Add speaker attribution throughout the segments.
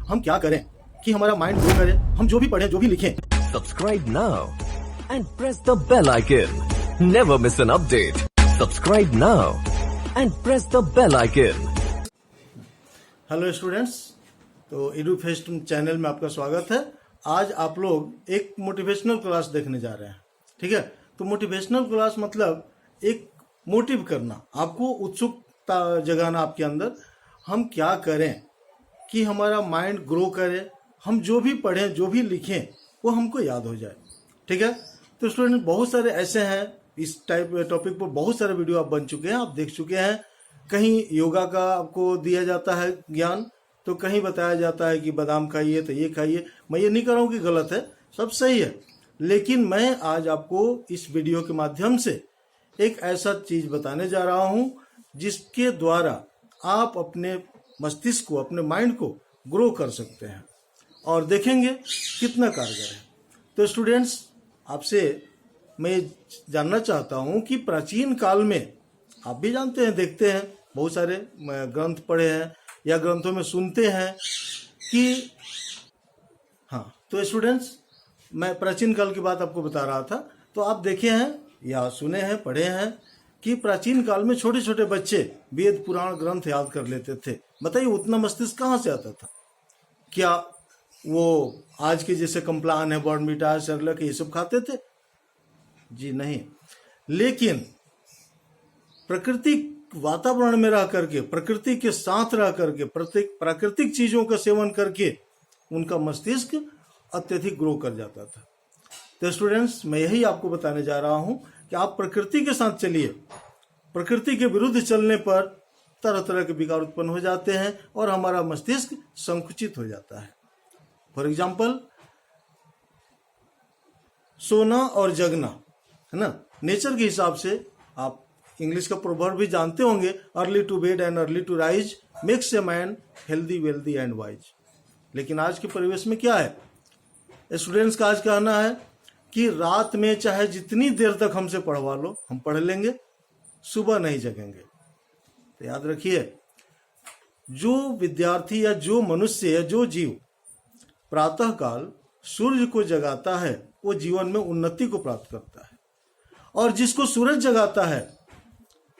Speaker 1: हम क्या करें कि हमारा माइंड ग्रो करे, हम जो भी पढ़ें, जो भी लिखें।
Speaker 2: Subscribe now and press the bell icon. Never miss an update. Subscribe now and press the bell icon.
Speaker 1: Hello students, तो एडुफेस्ट चैनल में आपका स्वागत है। आज आप लोग एक मोटिवेशनल क्लास देखने जा रहे हैं, ठीक है। तो मोटिवेशनल क्लास मतलब एक मोटिव करना, आपको उत्सुकता जगाना आपके अंदर। हम क्या करें कि हमारा माइंड ग्रो करे, हम जो भी पढ़ें, जो भी लिखें वो हमको याद हो जाए, ठीक है। तो स्टूडेंट बहुत सारे ऐसे हैं, इस टाइप टॉपिक पर बहुत सारे वीडियो आप बन चुके हैं, आप देख चुके हैं। कहीं योगा का आपको दिया जाता है ज्ञान, तो कहीं बताया जाता है कि बादाम खाइए तो ये खाइए। मैं ये नहीं कह रहा हूँ कि गलत है, सब सही है, लेकिन मैं आज आपको इस वीडियो के माध्यम से एक ऐसा चीज बताने जा रहा हूँ जिसके द्वारा आप अपने मस्तिष्क को, अपने माइंड को ग्रो कर सकते हैं और देखेंगे कितना कारगर है। तो स्टूडेंट्स, आपसे मैं जानना चाहता हूँ कि प्राचीन काल में, आप भी जानते हैं, देखते हैं, बहुत सारे ग्रंथ पढ़े हैं या ग्रंथों में सुनते हैं कि हाँ, तो स्टूडेंट्स मैं प्राचीन काल की बात आपको बता रहा था। तो आप देखे हैं या सुने हैं, पढ़े हैं कि प्राचीन काल में छोटे छोटे बच्चे वेद पुराण ग्रंथ याद कर लेते थे। बताइए उतना मस्तिष्क कहाँ से आता था? क्या वो आज के जैसे कम्प्लान है, बॉर्नवीटा, सेरेलैक, ये सब खाते थे? जी नहीं। लेकिन प्राकृतिक वातावरण में रह करके, प्रकृति के साथ रह करके, प्राकृतिक चीजों का सेवन करके उनका मस्तिष्क अत्यधिक ग्रो कर जाता था। तो स्टूडेंट्स, मैं यही आपको बताने जा रहा हूं कि आप प्रकृति के साथ चलिए। प्रकृति के विरुद्ध चलने पर तरह तरह के विकार उत्पन्न हो जाते हैं और हमारा मस्तिष्क संकुचित हो जाता है। फॉर एग्जाम्पल, सोना और जगना, है ना। नेचर के हिसाब से आप इंग्लिश का प्रोवर्ब भी जानते होंगे, early to bed and early to rise makes a man healthy, wealthy and wise. लेकिन आज के परिवेश में क्या है? स्टूडेंट्स का आज कहना है कि रात में चाहे जितनी देर तक हमसे पढ़वा लो, हम पढ़ लेंगे, सुबह नहीं जगेंगे। तो याद रखिए, जो विद्यार्थी या जो मनुष्य या जो जीव प्रातःकाल सूर्य को जगाता है वो जीवन में उन्नति को प्राप्त करता है, और जिसको सूरज जगाता है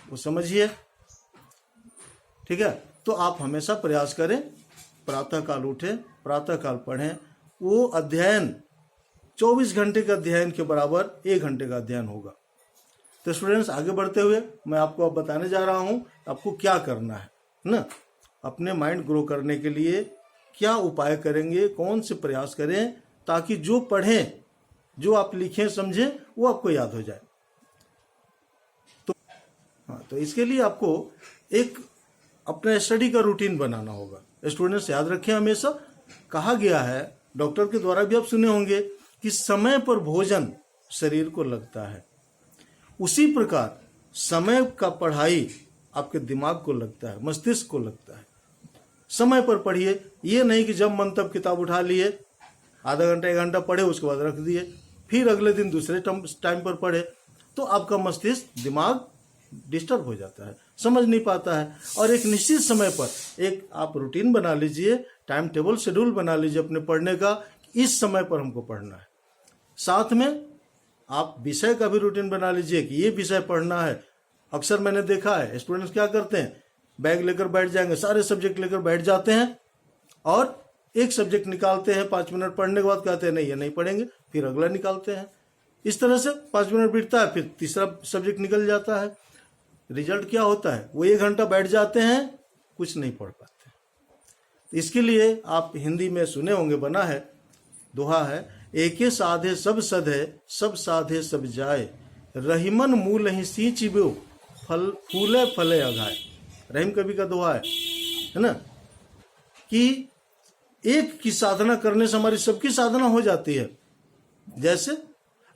Speaker 1: वो समझिए, ठीक है। तो आप हमेशा प्रयास करें, प्रातःकाल उठें, प्रातःकाल पढ़ें। वो अध्ययन 24 घंटे के अध्ययन के बराबर 1 घंटे का अध्ययन होगा। तो स्टूडेंट्स, आगे बढ़ते हुए मैं आपको अब बताने जा रहा हूं आपको क्या करना है ना। अपने माइंड ग्रो करने के लिए क्या उपाय करेंगे, कौन से प्रयास करें ताकि जो पढ़ें, जो आप लिखें, समझें, वो आपको याद हो जाए। तो हाँ, तो इसके लिए आपको एक अपना स्टडी का रूटीन बनाना होगा। स्टूडेंट्स याद रखें, हमेशा कहा गया है, डॉक्टर के द्वारा भी आप सुने होंगे कि समय पर भोजन शरीर को लगता है, उसी प्रकार समय का पढ़ाई आपके दिमाग को लगता है, मस्तिष्क को लगता है। समय पर पढ़िए, ये नहीं कि जब मन तब किताब उठा लिए, आधा घंटा 1 घंटा पढ़े, उसके बाद रख दिए, फिर अगले दिन दूसरे टाइम पर पढ़े, तो आपका मस्तिष्क, दिमाग डिस्टर्ब हो जाता है, समझ नहीं पाता है। और एक निश्चित समय पर एक आप रूटीन बना लीजिए, टाइम टेबल, शेड्यूल बना लीजिए अपने पढ़ने का, इस समय पर हमको पढ़ना है। साथ में आप विषय का भी रूटीन बना लीजिए कि ये विषय पढ़ना है। अक्सर मैंने देखा है स्टूडेंट्स क्या करते हैं, बैग लेकर बैठ जाएंगे, सारे सब्जेक्ट लेकर बैठ जाते हैं और एक सब्जेक्ट निकालते हैं, 5 मिनट पढ़ने के बाद कहते हैं नहीं ये नहीं पढ़ेंगे, फिर अगला निकालते हैं। इस तरह से 5 मिनट बीतता है, फिर तीसरा सब्जेक्ट निकल जाता है। रिजल्ट क्या होता है? वो 1 घंटा बैठ जाते हैं, कुछ नहीं पढ़ पाते। इसके लिए आप हिंदी में सुने होंगे, बना है, दोहा है, एके साधे सब सधे, सब साधे सब जाए, रहीमन मूल ही सींच बो, फल फूले फले अघाए। रहीम कवि का दोहा है ना, कि एक की साधना करने से हमारी सबकी साधना हो जाती है। जैसे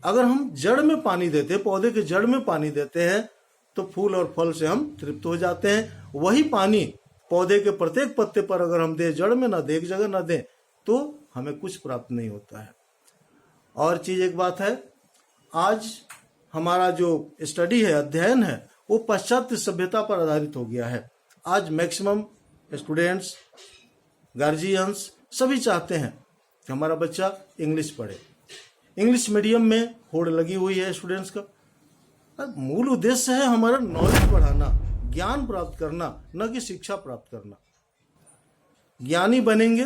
Speaker 1: अगर हम जड़ में पानी देते, पौधे के जड़ में पानी देते हैं, तो फूल और फल से हम तृप्त हो जाते हैं। वही पानी पौधे के प्रत्येक पत्ते पर अगर हम दे, जड़ में ना दे, एक जगह ना दें, तो हमें कुछ प्राप्त नहीं होता है। और चीज एक बात है, आज हमारा जो स्टडी है, अध्ययन है, वो पाश्चात्य सभ्यता पर आधारित हो गया है। आज मैक्सिमम स्टूडेंट्स, गार्जियंस सभी चाहते हैं कि हमारा बच्चा इंग्लिश पढ़े। इंग्लिश मीडियम में होड़ लगी हुई है स्टूडेंट्स का। मूल उद्देश्य है हमारा नॉलेज बढ़ाना, ज्ञान प्राप्त करना, न कि शिक्षा प्राप्त करना। ज्ञानी बनेंगे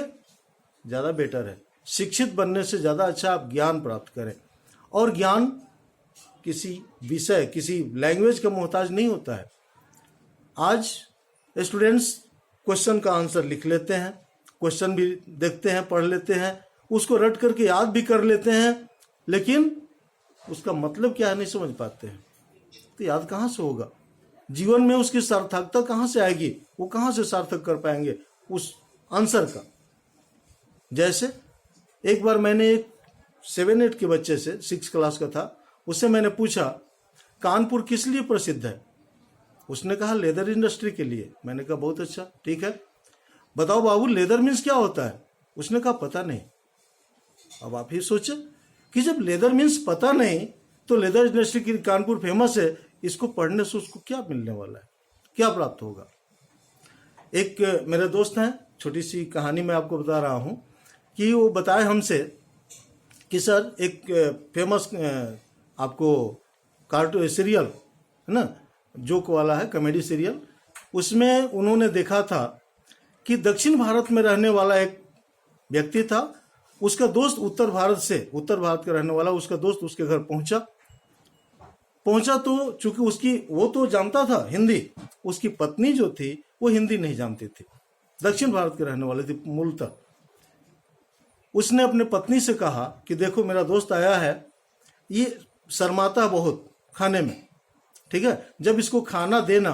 Speaker 1: ज़्यादा बेटर है, शिक्षित बनने से ज़्यादा अच्छा आप ज्ञान प्राप्त करें। और ज्ञान किसी विषय, किसी लैंग्वेज का मोहताज नहीं होता है। आज स्टूडेंट्स क्वेश्चन का आंसर लिख लेते हैं, क्वेश्चन भी देखते हैं, पढ़ लेते हैं, उसको रट करके याद भी कर लेते हैं, लेकिन उसका मतलब क्या है नहीं समझ पाते हैं। तो याद कहाँ से होगा? जीवन में उसकी सार्थकता कहाँ से आएगी? वो कहाँ से सार्थक कर पाएंगे उस आंसर का? जैसे एक बार मैंने एक 7-8 के बच्चे से, 6 क्लास का था, उससे मैंने पूछा कानपुर किस लिए प्रसिद्ध है? उसने कहा लेदर इंडस्ट्री के लिए। मैंने कहा बहुत अच्छा, ठीक है, बताओ बाबू लेदर मीन्स क्या होता है? उसने कहा पता नहीं। अब आप ही सोचे कि जब लेदर मीन्स पता नहीं तो लेदर इंडस्ट्री की कानपुर फेमस है, इसको पढ़ने से उसको क्या मिलने वाला है, क्या प्राप्त होगा? एक मेरे दोस्त हैं, छोटी सी कहानी मैं आपको बता रहा हूं कि वो बताए हमसे कि सर एक फेमस आपको कार्टून सीरियल है ना, जोक वाला है, कॉमेडी सीरियल, उसमें उन्होंने देखा था कि दक्षिण भारत में रहने वाला एक व्यक्ति था, उसका दोस्त उत्तर भारत का रहने वाला उसका दोस्त उसके घर पहुंचा तो चूंकि वो तो जानता था हिंदी, उसकी पत्नी जो थी वो हिंदी नहीं जानती थी, दक्षिण भारत के रहने वाले थी मूलतः। उसने अपने पत्नी से कहा कि देखो मेरा दोस्त आया है, ये शर्माता बहुत खाने में, ठीक है, जब इसको खाना देना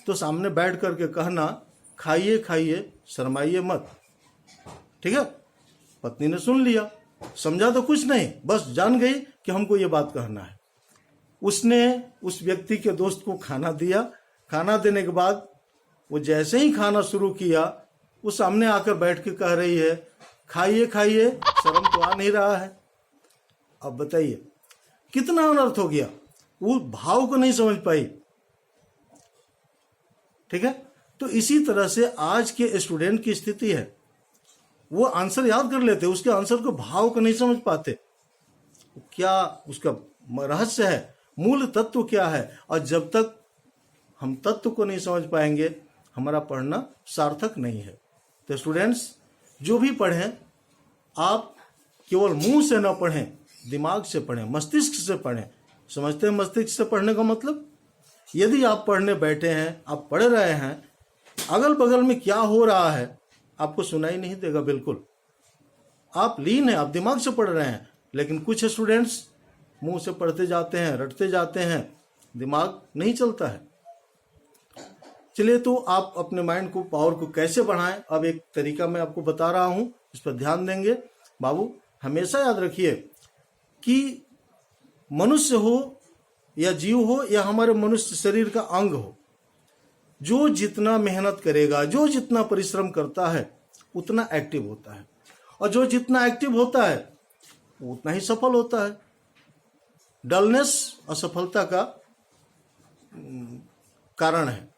Speaker 1: तो सामने बैठ करके कहना खाइए खाइए, शर्माइए मत, ठीक है। पत्नी ने सुन लिया, समझा तो कुछ नहीं, बस जान गई कि हमको ये बात कहना है। उसने उस व्यक्ति के दोस्त को खाना दिया। खाना देने के बाद वो जैसे ही खाना शुरू किया, वो सामने आकर बैठ के कह रही है खाइए खाइए, शर्म तो आ नहीं रहा है। अब बताइए कितना अनर्थ हो गया, वो भाव को नहीं समझ पाई, ठीक है। तो इसी तरह से आज के स्टूडेंट की स्थिति है, वो आंसर याद कर लेते, उसके आंसर को भाव को नहीं समझ पाते, क्या उसका रहस्य है, मूल तत्व क्या है। और जब तक हम तत्व को नहीं समझ पाएंगे, हमारा पढ़ना सार्थक नहीं है। तो स्टूडेंट्स जो भी पढ़ें, आप केवल मुंह से ना पढ़ें, दिमाग से पढ़ें, मस्तिष्क से पढ़ें। समझते हैं मस्तिष्क से पढ़ने का मतलब? यदि आप पढ़ने बैठे हैं, आप पढ़ रहे हैं, अगल बगल में क्या हो रहा है आपको सुनाई नहीं देगा, बिल्कुल आप लीन हैं, आप दिमाग से पढ़ रहे हैं। लेकिन कुछ स्टूडेंट्स मुंह से पढ़ते जाते हैं, रटते जाते हैं, दिमाग नहीं चलता है। चलिए, तो आप अपने माइंड को, पावर को कैसे बढ़ाएं, अब एक तरीका मैं आपको बता रहा हूं, इस पर ध्यान देंगे। बाबू हमेशा याद रखिए कि मनुष्य हो या जीव हो या हमारे मनुष्य शरीर का अंग हो, जो जितना मेहनत करेगा, जो जितना परिश्रम करता है, उतना एक्टिव होता है, और जो जितना एक्टिव होता है उतना ही सफल होता है। डलनेस असफलता का कारण है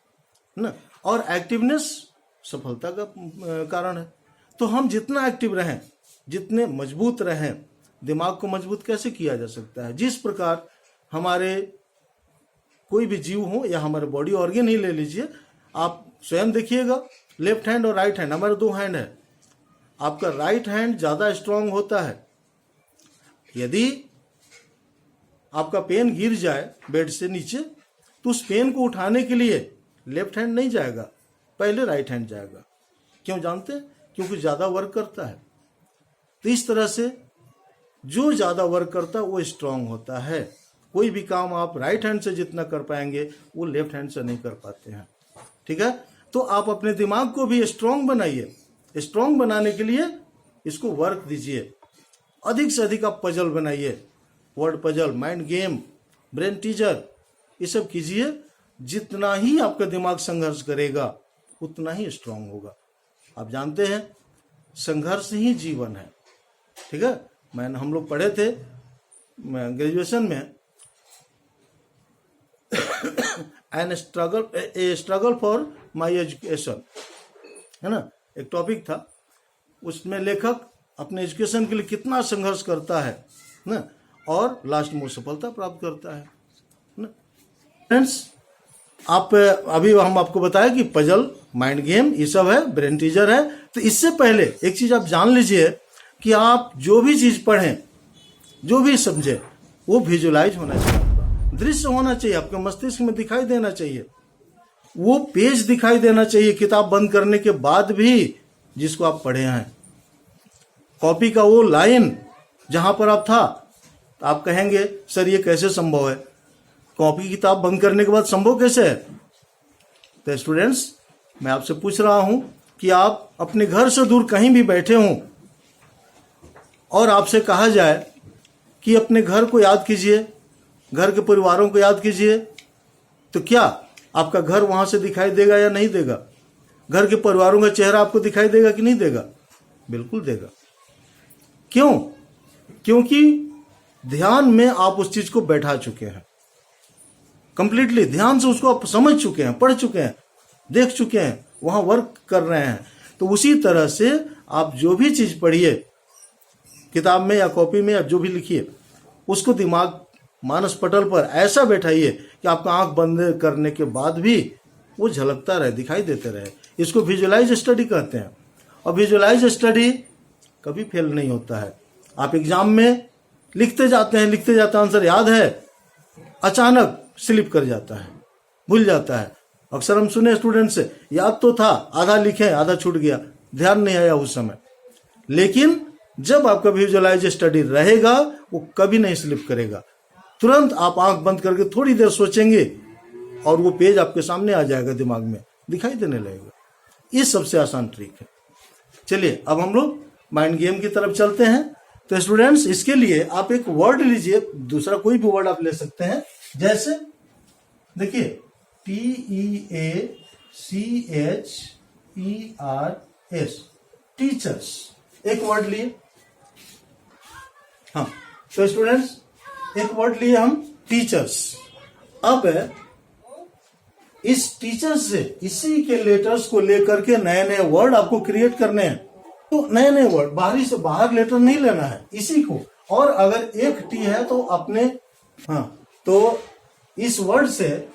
Speaker 1: ना, और एक्टिवनेस सफलता का कारण है। तो हम जितना एक्टिव रहें, जितने मजबूत रहें, दिमाग को मजबूत कैसे किया जा सकता है? जिस प्रकार हमारे कोई भी जीव हो या हमारे बॉडी ऑर्गन ही ले लीजिए, आप स्वयं देखिएगा, लेफ्ट हैंड और राइट हैंड, हमारे 2 हैंड है। आपका राइट हैंड ज्यादा स्ट्रांग होता है। यदि आपका पेन गिर जाए बेड से नीचे, तो उस पेन को उठाने के लिए लेफ्ट हैंड नहीं जाएगा, पहले राइट हैंड जाएगा। क्यों जानते हैं? क्योंकि ज्यादा वर्क करता है। तो इस तरह से जो ज्यादा वर्क करता है वो स्ट्रांग होता है। कोई भी काम आप राइट हैंड से जितना कर पाएंगे, वो लेफ्ट हैंड से नहीं कर पाते हैं, ठीक है। तो आप अपने दिमाग को भी स्ट्रांग बनाइए। स्ट्रांग बनाने के लिए इसको वर्क दीजिए, अधिक से अधिक आप पजल बनाइए, word puzzle, mind game, brain teaser, ये सब कीजिए। जितना ही आपका दिमाग संघर्ष करेगा, उतना ही स्ट्रांग होगा। आप जानते हैं संघर्ष ही जीवन है, ठीक है। हम लोग पढ़े थे ग्रेजुएशन में, an struggle for my education, है ना, एक टॉपिक था। उसमें लेखक अपने एजुकेशन के लिए कितना संघर्ष करता है ना, और लास्ट में वो सफलता प्राप्त करता है ना। फ्रेंड्स, आप अभी हम आपको बताया कि पजल, माइंड गेम, ये सब है, ब्रेन टीजर है। तो इससे पहले एक चीज आप जान लीजिए कि आप जो भी चीज पढ़ें, जो भी समझे, वो विजुअलाइज होना चाहिए, आपका दृश्य होना चाहिए, आपके मस्तिष्क में दिखाई देना चाहिए, वो पेज दिखाई देना चाहिए किताब बंद करने के बाद भी जिसको आप पढ़े हैं। कॉपी का वो लाइन जहां पर आप था, तो आप कहेंगे सर ये कैसे संभव है, कॉपी किताब बंद करने के बाद संभव कैसे है। तो स्टूडेंट्स, मैं आपसे पूछ रहा हूं कि आप अपने घर से दूर कहीं भी बैठे हों और आपसे कहा जाए कि अपने घर को याद कीजिए, घर के परिवारों को याद कीजिए, तो क्या आपका घर वहां से दिखाई देगा या नहीं देगा? घर के परिवारों का चेहरा आपको दिखाई देगा कि नहीं देगा? बिल्कुल देगा। क्यों? क्योंकि ध्यान में आप उस चीज को बैठा चुके हैं, कंप्लीटली ध्यान से उसको आप समझ चुके हैं, पढ़ चुके हैं, देख चुके हैं, वहां वर्क कर रहे हैं। तो उसी तरह से आप जो भी चीज पढ़िए, किताब में या कॉपी में या जो भी लिखिए, उसको दिमाग, मानस पटल पर ऐसा बैठाइए कि आपका आंख बंद करने के बाद भी वो झलकता रहे, दिखाई देते रहे। इसको विजुअलाइज स्टडी कहते हैं। और विजुअलाइज स्टडी कभी फेल नहीं होता है। आप एग्जाम में लिखते जाते हैं, आंसर याद है, अचानक स्लिप कर जाता है, भूल जाता है। अक्सर हम सुने स्टूडेंट से, याद तो था, आधा लिखे, आधा छूट गया, ध्यान नहीं आया उस समय। लेकिन जब आपका विजुअलाइज स्टडी रहेगा, वो कभी नहीं स्लिप करेगा। तुरंत आप आंख बंद करके थोड़ी देर सोचेंगे और वो पेज आपके सामने आ जाएगा, दिमाग में दिखाई देने लगेगा। ये सबसे आसान ट्रिक है। चलिए अब हम लोग माइंड गेम की तरफ चलते हैं। तो स्टूडेंट्स, इसके लिए आप एक वर्ड लीजिए, दूसरा कोई भी वर्ड आप ले सकते हैं। जैसे देखिए, TEACHERS, टीचर्स, एक वर्ड लिए। हाँ, तो स्टूडेंट्स, एक वर्ड लिए हम टीचर्स। अब इस टीचर्स से इसी के लेटर्स को लेकर के नए नए वर्ड आपको क्रिएट करने हैं। तो नए नए वर्ड, बाहरी से बाहर लेटर नहीं लेना है, इसी को। और अगर एक टी है तो अपने, हाँ, तो इस वर्ड से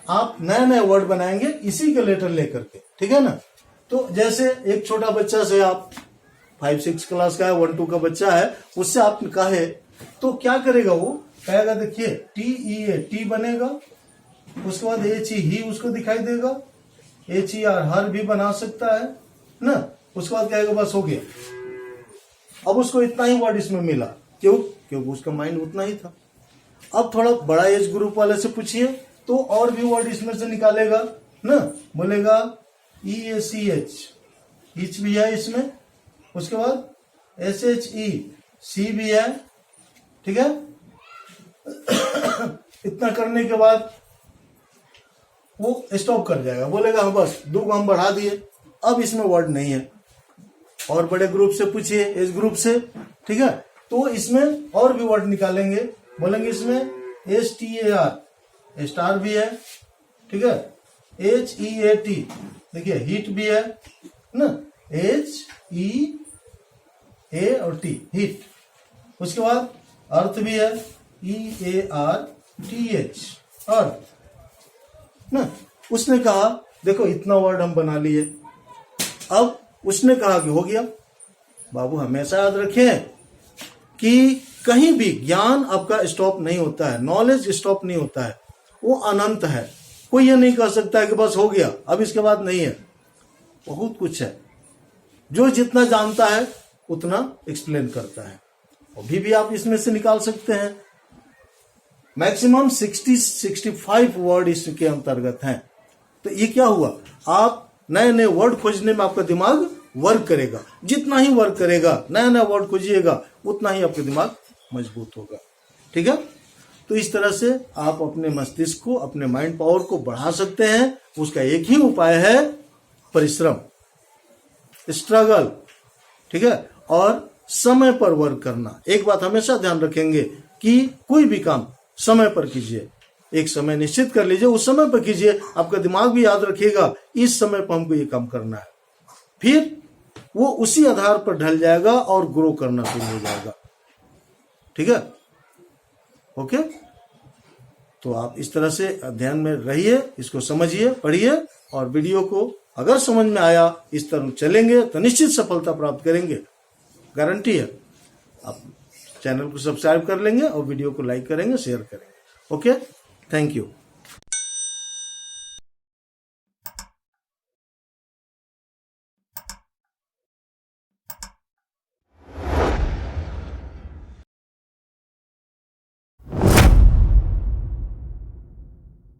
Speaker 1: आप नए नए वर्ड बनाएंगे इसी के लेटर लेकर के, ठीक है ना। तो जैसे एक छोटा बच्चा से, आप 5-6 क्लास का है, 1-2 का बच्चा है, उससे आप कहे तो क्या करेगा, वो कहेगा, देखिए TEA, टी बनेगा, उसके बाद HE, ही उसको दिखाई देगा, HER, हर भी बना सकता है ना। उसके बाद कहेगा बस हो गया। अब उसको इतना ही वर्ड इसमें मिला, क्योंकि उसका माइंड उतना ही था। अब थोड़ा बड़ा एज ग्रुप वाले से पूछिए तो और भी वर्ड इसमें से निकालेगा ना, बोलेगा EACH, हिच भी है इसमें, उसके बाद SHE, सी भी है, ठीक है। इतना करने के बाद वो स्टॉप कर जाएगा, बोलेगा हाँ बस 2 को हम बढ़ा दिए, अब इसमें वर्ड नहीं है। और बड़े ग्रुप से पूछिए, एज ग्रुप से, ठीक है, तो इसमें और भी वर्ड निकालेंगे, बोलेंगे इसमें STAR, स्टार भी है, ठीक है, HEAT, देखिए हीट भी है ना, HEA और T, हीट। उसके बाद अर्थ भी है, EARTH, अर्थ ना। उसने कहा देखो इतना वर्ड हम बना लिए। अब उसने कहा कि हो गया। बाबू हमेशा याद रखें कि कहीं भी ज्ञान आपका स्टॉप नहीं होता है, नॉलेज स्टॉप नहीं होता है, वो अनंत है। कोई ये नहीं कह सकता है कि बस हो गया, अब इसके बाद नहीं है। बहुत कुछ है, जो जितना जानता है उतना एक्सप्लेन करता है। अभी भी आप इसमें से निकाल सकते हैं। मैक्सिमम 60-65 वर्ड इसके अंतर्गत हैं। तो ये क्या हुआ, आप नए नए वर्ड खोजने में आपका दिमाग वर्क करेगा। जितना ही वर्क करेगा, नया नया वर्ड खोजिएगा, उतना ही आपका दिमाग मजबूत होगा, ठीक है। तो इस तरह से आप अपने मस्तिष्क को, अपने माइंड पावर को बढ़ा सकते हैं। उसका एक ही उपाय है, परिश्रम, स्ट्रगल, ठीक है, और समय पर वर्क करना। एक बात हमेशा ध्यान रखेंगे कि कोई भी काम समय पर कीजिए। एक समय निश्चित कर लीजिए, उस समय पर कीजिए। आपका दिमाग भी याद रखिएगा इस समय पर हमको ये काम करना है। फिर वो उसी आधार पर ढल जाएगा और ग्रो करना शुरू हो जाएगा। ठीक है, ओके। तो आप इस तरह से अध्ययन में रहिए, इसको समझिए, पढ़िए, और वीडियो को अगर समझ में आया, इस तरह चलेंगे तो निश्चित सफलता प्राप्त करेंगे, गारंटी है। आप चैनल को सब्सक्राइब कर लेंगे और वीडियो को लाइक करेंगे, शेयर करेंगे। Okay, thank you.